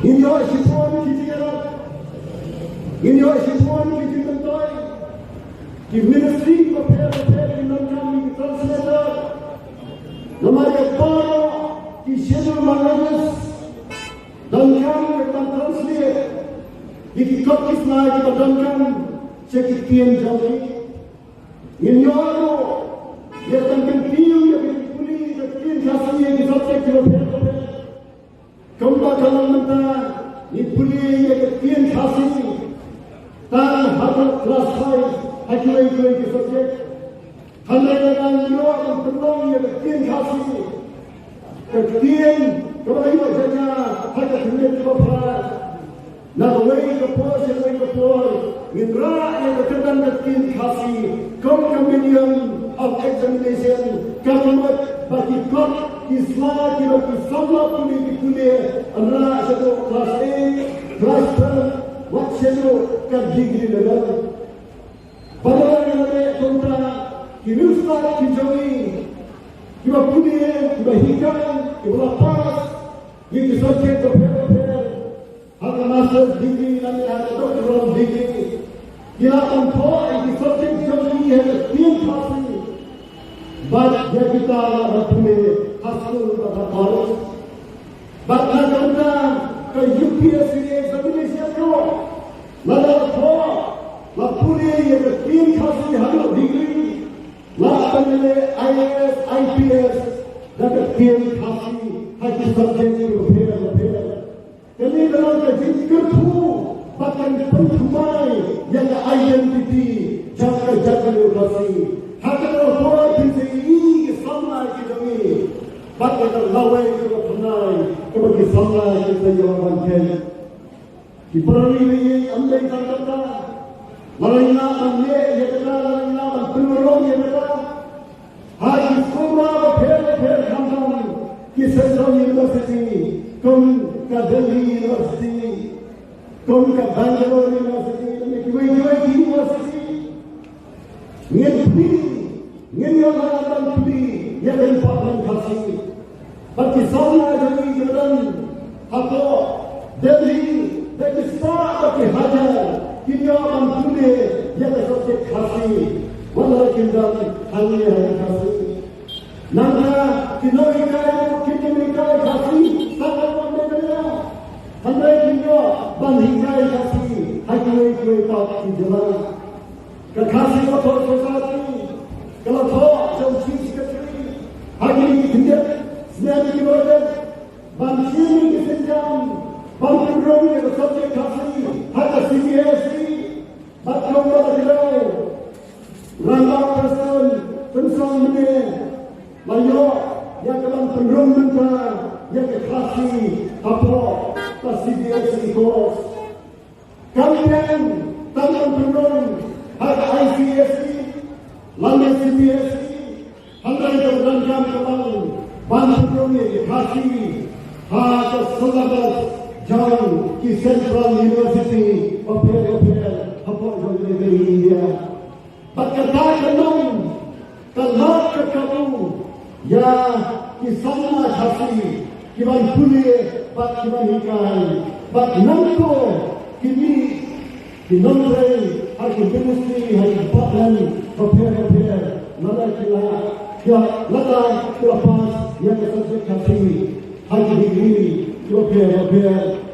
In your Shipon, in your Shipon, the ministry of Health in the translator, no matter how the schedule manages, don't come with the translator. If you cut this night, don't come, check it KTIEN. In your you can feel the police, the Khasi is object of health. Come back along the police, the Khasi, then have class 5, accurate the subject. 100 years belong to the Khasi. The KTIEN, go away, have a commitment for now, way the poor, way the poor, in Ra and the Ketan Khasi, communion of examination, government, but he got his life, his summer to and Ra Shadow class A, class 12, what Shadow can degree level. Balayan Contra, he will start to join, he will put in, he will hit, he will pass, he is subject of health. Have a master's degree and a doctoral degree. You are on board and the subject generally has a field Khasi. But Yagita are Pune, Hospital of a college. But Naganda, the UPSC examination go. Lada Poor, La Pune has a field Khasi, has a degree. La Pune, IAS, IPS, that a field Khasi has the subject to appear. Kami dalam JINGITHUH bahkan pentumai yang identiti jaga lokasi. Hakata orang ini sama kami. Bahkan lawai kita pernah kami sama kita yang bangkit. Di perani ini ambil kata Malayna ambil yang kata Malayna penolong yang kata. Hari sekolah per kampung di Central University Delhi University, Bangalore University, University. But the Delhi, that is part of the Hajar, Khasi, one of the kingdom, Khasi. Nanga, Kinoika, Khasi, Bandhingai Khasi, Hakiway Talk in July. Khasi Author Society, Kalato, John Chief Secretary, Haki India, Snappi Murder, Banshini Kisinjam, Bankin the subject Khasi, Haka CBSC, Batroma Below, Randa Person, Pensong Mune, Mayo, Yakaman Penrumanta, Khasi, Apo. CBSC course. Kampian, Tangan Penung, ICSC, London CBSC, Handai Jam Kamal, Bantu Khasi, Hata Syllabus, John, Ki Central University of Hapo India. But Katakanum, Kalak Kamu, Ya, Ki Sama Khasi, Kivan Pune, but Nanto, Kini, the Nonglait, has the ministry, has the Portland, prepare, Malakila, Lata, Kulapas, Yakasas Khasi, has the degree, prepare.